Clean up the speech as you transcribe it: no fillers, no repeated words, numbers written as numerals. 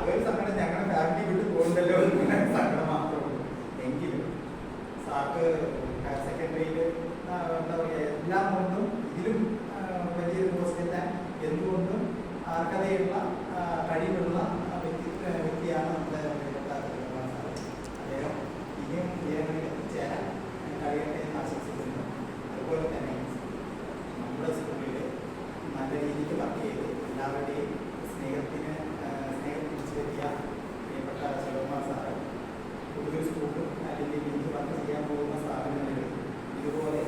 അതൊരു സങ്കടം, ഞങ്ങളുടെ ഫാമിലി വിട്ട് പോകുന്നല്ലോ എന്നുള്ള സങ്കടം മാത്രമേ ഉള്ളൂ. എങ്കിലും സാർക്ക് ഹയർ സെക്കൻഡറിയിൽ എന്താ പറയുക, എല്ലാം കൊണ്ടും ഇതിലും വലിയൊരു പോസ്റ്റില്ല, എന്തുകൊണ്ടും ആർക്കതയുള്ള കഴിവുള്ള വ്യക്തിയാണ് നമ്മുടെ അദ്ദേഹം. ഇനിയും ഉയരങ്ങളിൽ എത്തിച്ചേരാൻ കഴിയട്ടെ എന്ന് ആശംസിക്കുന്നു. അതുപോലെ തന്നെ നമ്മുടെ സ്കൂളിൽ നല്ല രീതിയിൽ വർക്ക് ചെയ്ത് എല്ലാവരുടെയും സ്നേഹം പിടിച്ചു പറ്റിയ പ്രിയപ്പെട്ട ശിവകുമാർ സാറ്, പുതിയൊരു സ്കൂളും അല്ലെങ്കിൽ ഇനി വർക്ക് ചെയ്യാൻ പോകുന്ന സ്ഥാപനങ്ങളിൽ ഇതുപോലെ